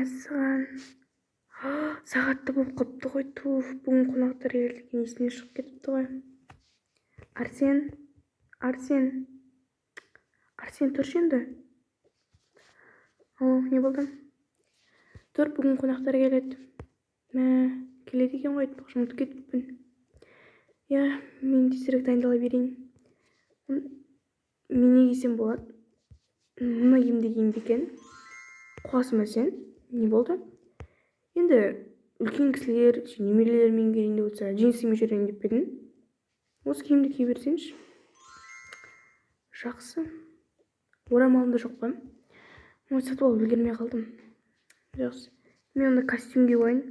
мәссаған. Сағатты болып қапты ғой. Туф, бүгін қонақтар келген есіне шығып кетіпті ғой. Арсен, тұршы енді. Не болды? Тұр, бүгін қонақтар келеді. Келеді екен ғой, айтпақшы, ұмытып кетіппін. Мен тезірек дайындала берейін. Мен не кисем болады? Мына киімді киейін екен. Қуасың ба сен? Не болды? Енді үлкен кісілер, немерелермен келейін деп отырса, джинсымен жүрейін деп едім. Осы киімді кие берсеңші. Жақсы. Орамалым да жоқ па? Сатып алып үлгермей қалдым. Жақсы. Мен онда костюм киіп алайын.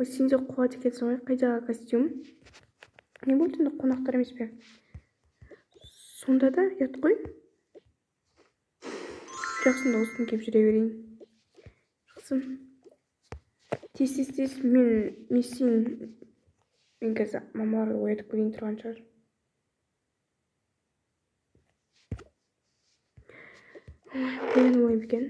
Сен де қуат екенсің ғой. Қайдағы костюм? Не болды енді, қонақтар емес пе? Сонда да ұят қой. Жақсында осыны киіп жүре берейін. Жақсы. Тез. Мен қазір мамаларды оятып келейін тұрған шығар. Боян олайым екен.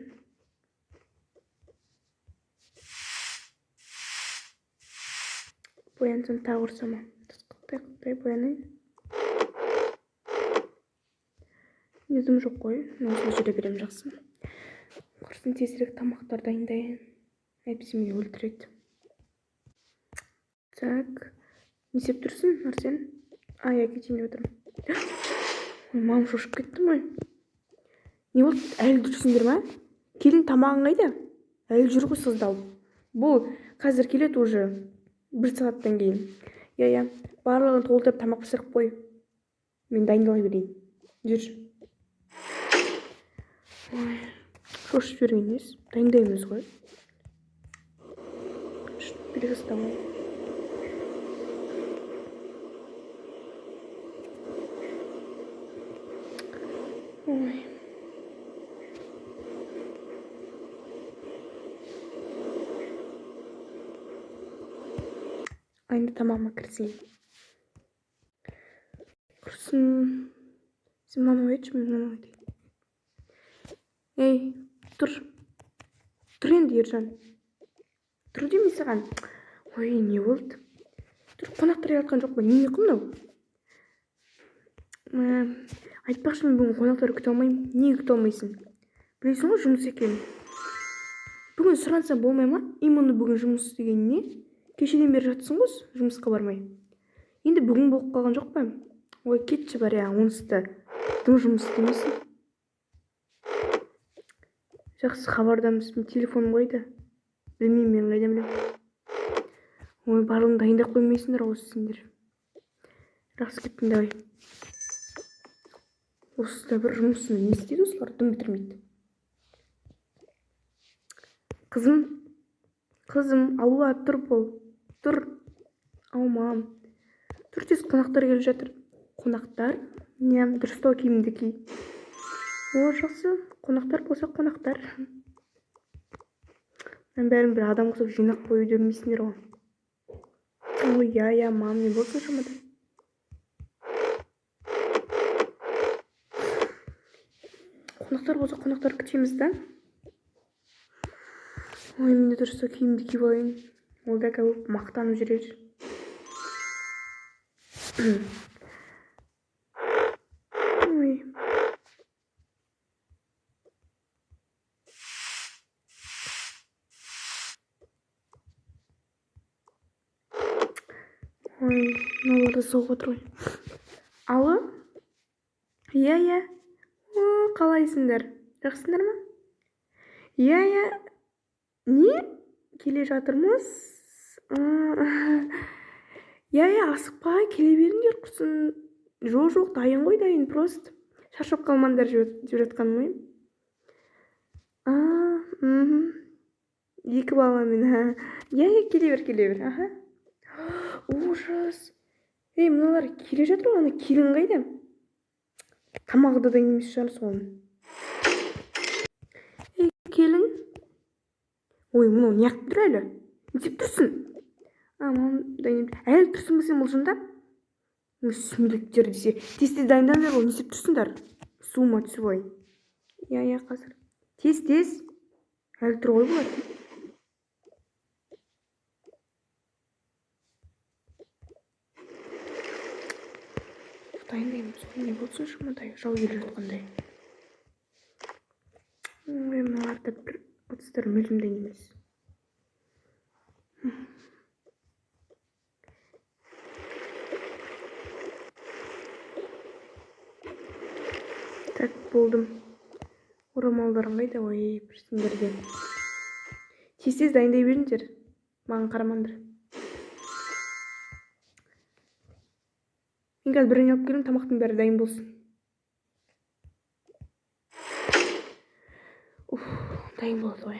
Боянсам тағы ұрсама. Қыттай боянайын. Өзім жоқ қой. Осылай жүре берем, жақсы. Құрсын тезірек тамақтар дайындайын. Әйтпесе мені өлтіреді. Так. Не істеп тұрсың, Арсен? Кетейін деп отырмын. Мамам шошып кетті ме? Не болды? Әлі жүрсіңдер ма? Келін тамағың қайда? Әлі жүр ғой сыздалып. Бұл қазір келеді уже 1 сағаттан кейін. Барлығын толтырып тамақ пісіріп қой. Мен дайындала берейін. Жүр. Шошып жүрген емес. Дайындаймыз ғой. Бірге ұстамай. Енді тамағыма кірісейін. Құрсын. Сен мынаны оятшы, мен мынаны оятайын. Тұр енді, Ержан. Тұр демей саған. Не болды? Тұр, қонақтар келатқан жоқ па? Не мынау? Айтпақшы, мен бүгін қонақтар күте алмаймын. Неге күте алмайсың? Білесің ғой, жұмыс екен. Бүгін сұранса болмай ма? Именно бүгін жұмыс деген не? Кешеден бері жатсың ғой, жұмысқа бармай. Енді бүгін болып қалған жоқ па? Кетші бар онысы да. Тым жұмыс істемейсің. Жақсы, хабардамыз. Мен телефоным қайда? Білмеймін, мен қайда білем. Барлығын дайындап қоймайсыңдар осы сендер. Жақсы, кеттің, давай. Осы да бір жұмысында не істейді осылар? Дым бітірмейді. Қызым, алуа, тұр бол. Тұр. Мам. Тұр, тез, қонақтар келіп жатыр. Қонақтар? Дұрыстау киімді ки. Жақсы. Қонақтар болса қонақтар. Мен бәрін бір адам қосып жинақ қойып жүрмейсіңдер ғой. Мам, не болсын шамада? Қонақтар болса қонақтар күтеміз да? Мен де дұрыстау киімді киіп алайын. Ол да кәуіп мақтанып жүрер. Мыналарды соғып отыр ғой. Алло? Қалайсыңдар? Жақсыңдар ма? Не? Келе жатырмыз? Асықпа, келе беріңдер құрсын. Жоқ, дайын ғой, дайын, просто. Шаршап қалмаңдар деп жатқаным ғой. 2 баламен. Келе бер. Ужас. Мыналар келе жатыр ғой, келін қайда? Тамағы да дайын емес шығар соның. Келін? Мынау не қылып тұр әлі? Не істеп тұрсың? Әлі тұрсың ба сен бұл жында? Сүмелектер десе. Тез дайындандар ғой, не істеп тұрсыңдар? Суыма түсіп ой. Қазір. Тез. Әлі тұр ғой бұлар. Дайындаймыз. Не болсын шымадай, жау келе жатқандай. Мыналарда бір ұтыстар мүлдем дайын емес. Так, болдым. Орамалдарың қайда? Ой, бірсіңдерге. Тез дайындай беріңдер. Маған қарамаңдар. Мен қазір бірін алып келем, тамақтың бәрі дайын болсын. Дайын болды ғой.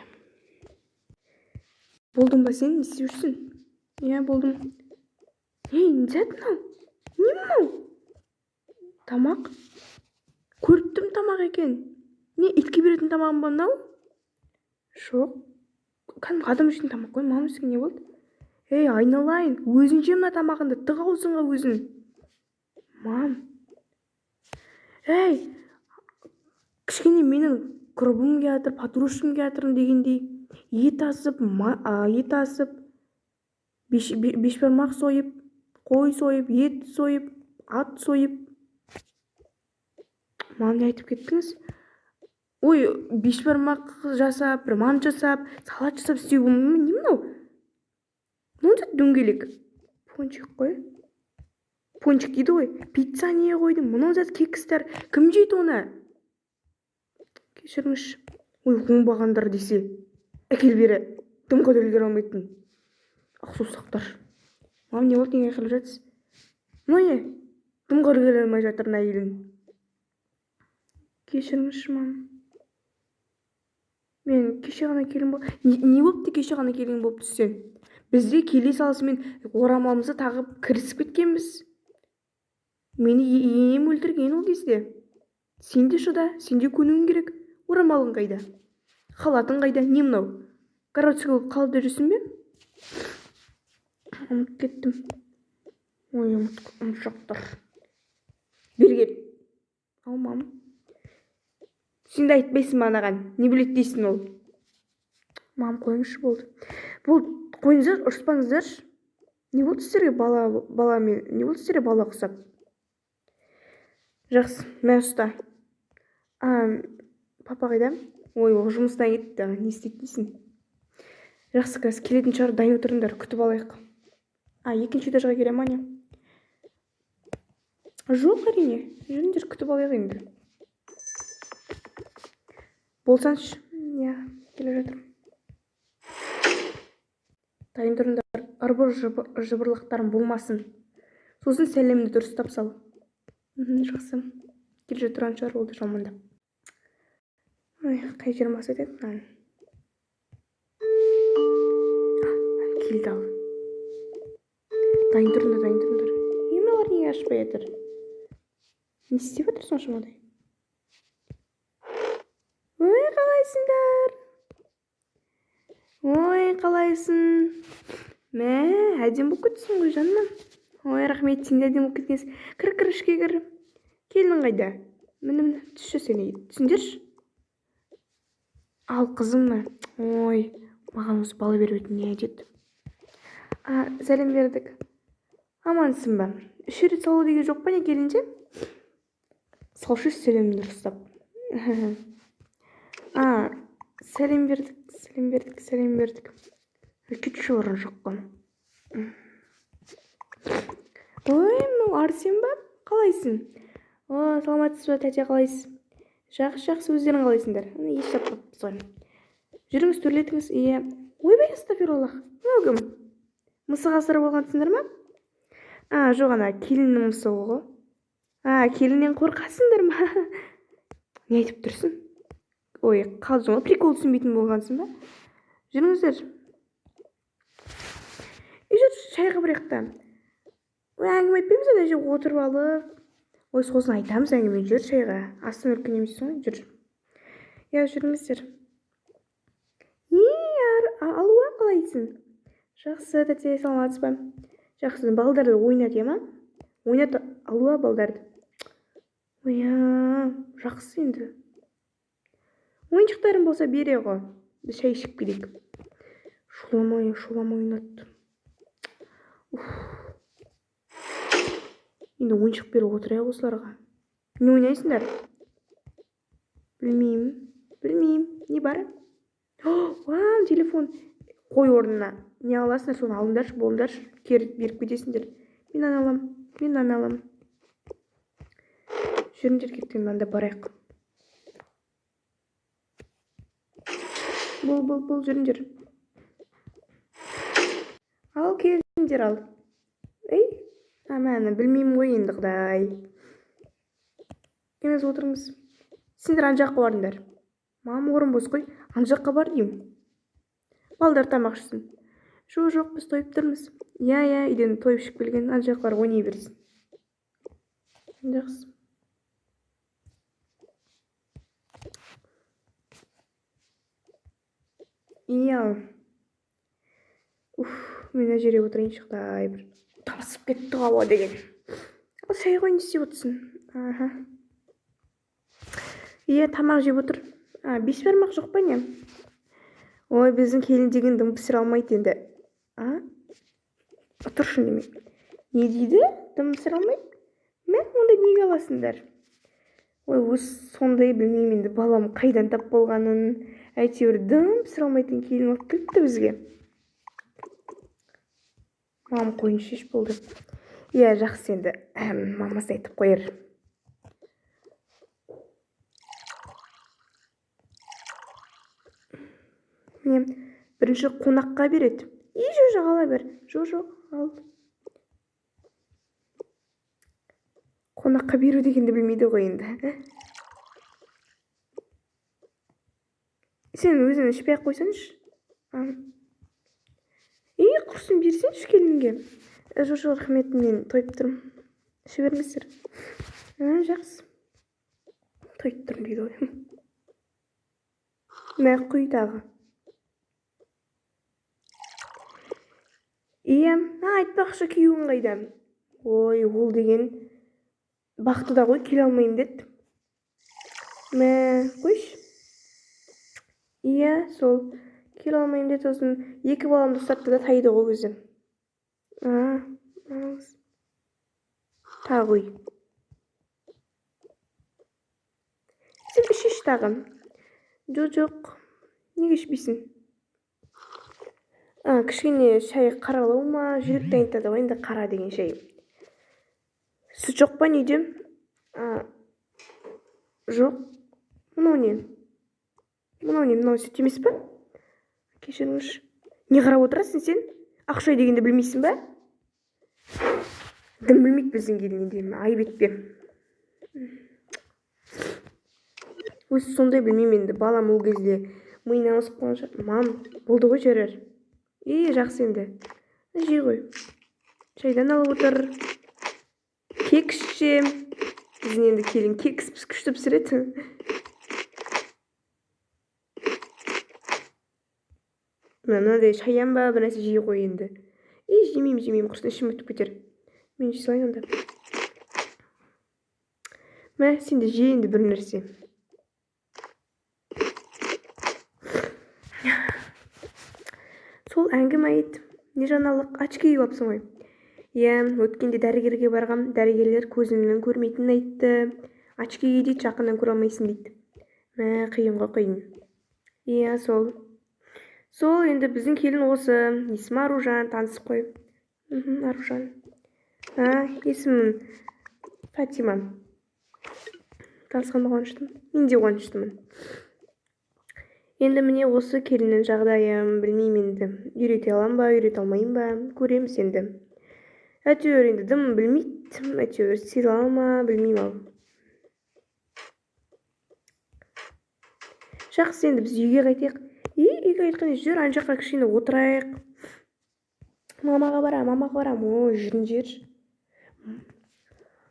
Болдың ба сен? Не істеп жүрсің? Иә, болдым. Не зат мынау? Не мынау? Тамақ? Көріп тұрмын тамақ екен. Не, итке беретін тамағым ба мынау? Жоқ. Кәдімгі адам үшін тамақ қой. Мамысың не болды? Ей, айналайын. Өзің же мына тамағыңды, тық аузыңа өзің. Мам. Ей, кішкене менің құрбым келатыр, подружкам келатырмын дегендей ет асып, бешбармақ сойып, қой сойып, ет сойып, ат сойып. Мам, не айтып кеттіңіз? Ой, бешбармақ жасап, бір мант жасап, салат жасап істеу болмай ма? Не мынау? Мынау дөңгелек. Пончик қой. Пончик дейді ғой. Пицца не қойдым? Мынау зат кекістер. Кім жейді оны? Кешіріңізші. Ой, оңбағандар десе. Әкел бері. Дым көтерілгер алмайтын. Ақсусақтар. Мам, не болды, неге қылып жатсыз? Мынау не? Дым көтерілгер алмай жатырын әйелін. Кешіріңізші, мам. Мен кеше ғана келін болып... Не болыпты кеше ғана келін болып түссен? Бізде келе салысымен орамалымызды тағып кірісіп кеткенбіз. Мені енем өлтірген ол кезде. Сен де шыда, сен де көнуің керек. Орамалың қайда? Халатың қайда? Не мынау? Городской болып қалды жүрсің бе? Ұмытып кеттім. Ой, ұмытшақтар. Бері кел. Ау, мам. Сен де айтпайсың маған. Не білет дейсің ол? Мам, қойыңызшы болды. Болды, қойыңыздар, ұрыспаңыздар. Не болды сіздерге баламен? Не болды сіздерге бала құсап? Жақсы, мә ұста. Папа қайда? Ой, ол жұмыстан кетті. Не істейді дейсің? Жақсы, қазір келетін шығар, дайын отырыңдар, күтіп алайық. Екінші этажға келе ма не? Жоқ, әрине. Жүріңдер, күтіп алайық енді. Болсаңшы? Иә, келе жатырмын. Дайын тұрыңдар, ырбыр жыбырлықтарым болмасын. Сосын сәлемді дұрыстап сал. Жақсы. Келе тұрған шығар, ол да жамандап. Ой, қай жерім басып еді? Келді ал. Дайын тұрыңдар. Емалар неге ашпай жатыр? Не істеп жатыр соншамадай? Ой, қалайсыңдар? Ой, қалайсың? Мә, әдем болып кетсің ғой, жаным. Ой, рахмет, сен де әдем болып кеткенсің. Кір, ішке кір. Келдің қайда? Міне, түсші сені. Түсіндерші? Ал, қызым ма? Ой, маған осы бала беріп өтін не әдет? Сәлем бердік. Амансың ба? 3 рет салу деген жоқ па не келінше? Салшы сәлемді дұрыстап. Сәлем бердік. Үлкетші орын жоқ қой. Ой, мынау Арсен ба? Қалайсың? Саламатсыз ба, тәте, қалайсыз? Жақсы, өздерің қалайсыңдар? Еш таппаппыз ғой. Жүріңіз, төрлетіңіз. Иә. Ойбай, астафируллах. Мынау кім? Мысық асырап болғансыңдар ма? Жоқ, келіннің мысығы ғой. Келіннен қорқасыңдар ма? Не айтып тұрсың? Ой, қалжың ғой, прикол түсінбейтін болғансың ба? Жүріңіздер. Жүр, шайға бірақта. Ой, әңгіме айтпаймыз, әже отырып алып. Ой, сосын айтамыз әңгіме, жүр шайға. Астын үлкен емессің ғой, жүр. Я, жүріңіздер. Алуа, қалайсың? Жақсы, тәте, саламатсыз ба? Жақсы, балдарды ойнат, ема? Ойнат, алуа балдарды. Ой, жақсы енді. Ойыншықтарым болса бере ғой. Біз шай ішіп келейік. Шуламай ойнатты. Енді ойыншық беріп отырайық осыларға. Не ойнайсыңдар? Білмеймін. Не бар? Вау, телефон. Қой орнына. Не аласыңдар, соны алыңдаршы, болыңдаршы. Кері беріп кетесіңдер. Мен ана алам. Жүріңдер, кеттен анда барайық. Бұл жүріңдер. Ал, келіңдер ал. Ей, аманы білмеймін ғой енді, Құдай. Келіңіз отырыңыз. Сендер ана жаққа барыңдар. Мам, орын бос қой. Ана жаққа бар деймін. Балдар тамақ ішсін. Жоқ, біз тойып тұрмыз. Иә, үйден тойып ішіп келген. Ана жаққа барып ойнай берсін. Жақсы. Ал. Мен мына жерге отырайыншы, Құдай, бір тасып кетті ауа деген. Ал шай ғой, не істеп отырсың? Тамақ жеп отыр. Бес бармақ жоқ па не? Ой, біздің келін деген дым пісіре алмайды енді. Тұршын деме. Не дейді? Дым пісіре алмайды? Онда неге аласыңдар? Ой, өз сондай білмеймін енді, балам қайдан тап болғанын. Әйтеуір дым пісіре алмайтын келін алып келіпті бізге. Мам қойын шеш болды. Жақсы енді. Мамасы айтып қойыр. Бірінші қонаққа береді. Жоқ, ала бер. Жоқ, ал. Қонаққа беру дегенді білмейді ғой енді. Сен өзің ішпей ақ қойсаңшы. Құрсын берсеңші келінге. Жоқ, рахмет, мен тойып тұрмын. Іше беріңіздер. Жақсы. Тойып тұрмын дейді ғой. Құй тағы. Айтпақшы, күйеуің қайда? Ой, ол деген бақты да ғой, келе алмаймын деді. Қойшы. Сол келе алмаймын деді, сосын екі баламды ұстатты да тайды ғой өзі. Тағы қой. Сен ішеш тағы. Жоқ, неге ішпейсің? Кішкене шай қаралау ма? Жүректі айтады ғой енді, қара деген шай. Сүт жоқ па неде? Жоқ. Мынау не? Мынау сүт емес па? Кешіріңізші. Не қарап отырасың сен? Ақшай дегенді білмейсің ба? Дым білмейді біздің келін енді. Айып етпе. Өзі сондай білмеймін енді. Балам ол кезде миына ауысып қалған шығар. Мам, болды ғой жүрер. Жақсы енді. Жей ғой. Шайдан алып отыр. Кек ішсе. Біздің енді келін кек күшті пісіреді. Мынадай шаян ба, бір нәрсе жей ғой енді. Жемеймін, құрсын ішім өтіп кетер. Мен жей салайын онда. Сен де жей енді бір нәрсе. Сол әңгіме айт. Не жаңалық? Очки киіп алыпсың ғой. Өткенде дәрігерге барғам. Дәрігерлер көзімнің көрмейтінін айтты. Очки ки дейді, жақыннан көре алмайсың дейді. Қиын. Сол енді біздің келін осы. Есімі Аружан, танысып қой. Аружан. Есімім Фатима. Танысқанға қуаныштымын. Мен де қуаныштымын. Енді міне осы келіннің жағдайым, білмеймін енді. Үйрете алам ба, үйрете алмайым ба, көреміз енді. Әйтеуір енді дым білмейді, әйтеуір сыйлала ма, білмеймін ал. Жақсы, енді біз үйге қайтайық. Үйге қайтқанда жүр, ана жаққа кішкене отырайық. Мамаға барам. Жүріңдер.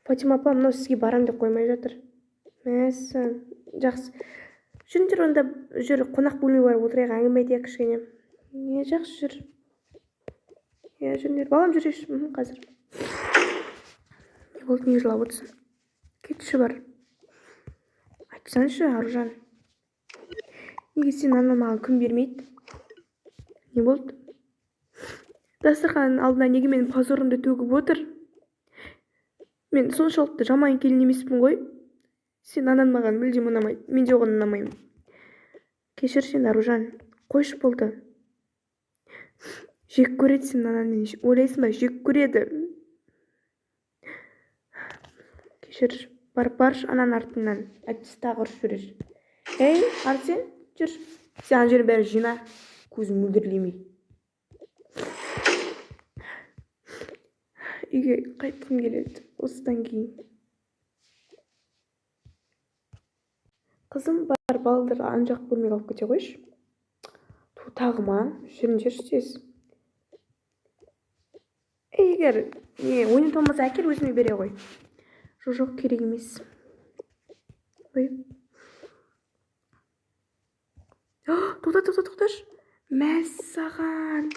Фатима апа, мынау сізге барам деп қоймай жатыр. Жақсы. Жүріңдер, онда жүр, қонақ бөлмеге барып отырайық, әңгіме айтайық кішкене. Жақсы, жүр. Жүріңдер. Балам жүреш, қазір. Не болды, не жылап отырсың? Кетші бар. Айтсаңшы, Аружан. Неге сен анам маған күн бермейді? Не болды? Дастарханның алдына неге менің позорымды төгіп отыр? Мен соншалықты жаман келін емеспін ғой. Сен анаң маған мүлдем ұнамайды. Мен де оған ұнамаймын. Кешір сен, Аружан. Қойшы болды. Жек көреді сен ананы. Ойлайсың ба, жек көреді. Кешір. Баршы ананың артынан. Әттесі тағы ұрып жүрер. Ей, Арсен, жүр. Сен ана жерін бәрі жина. Көзім мөлдірлемей. Үйге қайтқым келеді осыдан кейін. Қызым бар, балдыр ана жақ бөлмеге алып кете қойшы. Тағы ма? Жүріңдерші тез. Егер ойын болмаса әкел, өзіме бере қой. Жоқ, керек емес. Ой. Тоқташы. Мәссаған.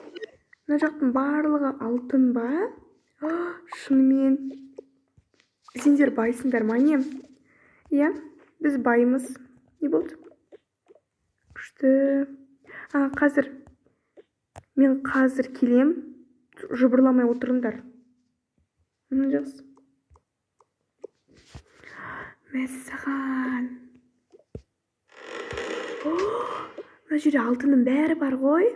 Мына жақтың барлығы алтын ба? Шынымен. Сендер байсыңдар ма не? Иә, біз баймыз. Не болды? Күшті. Қазір. Мен қазір келем. Жыбырламай отырыңдар. Жақсы. Мәссаған. Мына жерде алтынның бәрі бар ғой.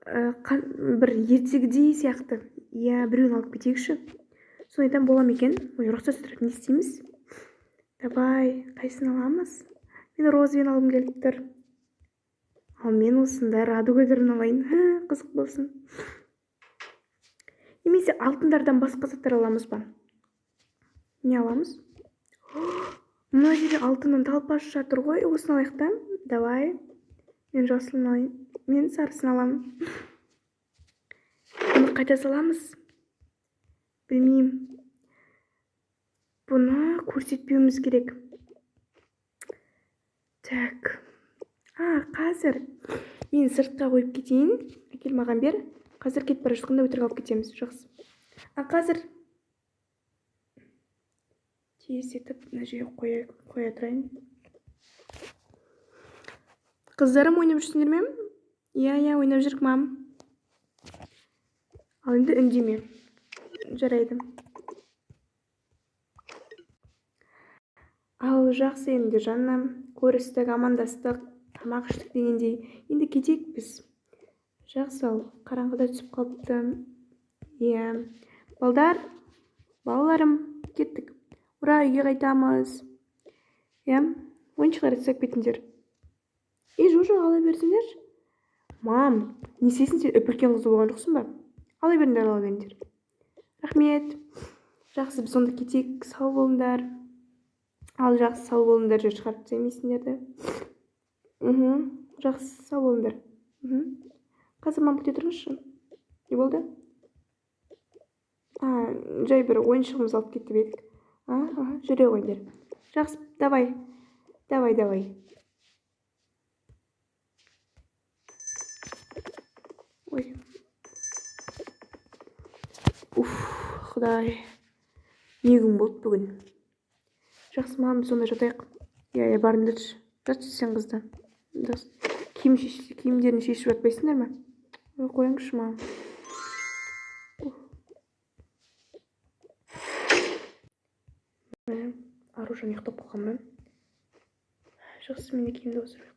Бір ертегідей сияқты. Иә, біреуін алып кетейікші. Сонайдан болам екен. Ой, рұқсат сұрап не істейміз? Давай, қайсын аламыз? Мен розовен алғым келіп тұр. Ал мен осында радугадарын алайын. Қызық болсын. Немесе алтындардан басқа заттар аламыз ба? Не аламыз? Мына жерде алтынның талпасы жатыр ғой. Осыны алайық та. Давай. Мен жасылын алайын. Мен сарысын аламын. Бұны қайта саламыз? Білмеймін. Бұны көрсетпеуіміз керек. Так. Қазір мен сыртқа қойып кетейін. Әкел маған бер. Қазір кетіп бара жатқанда өтірік алып кетеміз. Жақсы. Қазір тез етіп мына жерге қоя тұрайын. Қыздарым, ойнап жүрсіңдер ме? Иә, ойнап жүрік, мам. Ал енді үндеме. Жарайды. Ал жақсы енді жаным. Көрістік, амандастық, тамақ іштік дегендей. Енді кетейік біз. Жақсы, ал қараңғыда түсіп қалыпты. Иә. Балаларым, кеттік. Ура, үйге қайтамыз. Иә, ойыншықтарды сап кетіңдер. Жоқ, ала берсіңдер. Мам, не істейсің, сен үп-үлкен қызы болған жоқсың ба? Ала беріңдер. Рахмет. Жақсы, біз сонда кетейік. Сау болыңдар. Ал жақсы, сау болыңдар, жер шығарып тастамайсыңдер. Жақсы, сау болыңдар. Қазір мам күте тұрыңызшы. Не болды? Жай бір ойыншығымыз алып кетіп едік. Жүре қойыңдар. Жақсы, давай. Ой. Құдай. Не күн болды бүгін. Жақсы, мам, сонда жатайық. Иә, барыңдаршы. Жатшы сен қызда. Киімдерін шешіп жатпайсыңдар ма? Қойыңызшы, мам. Аружан ұйықтап қалған ба? Жақсы, мен де киімді өсіріп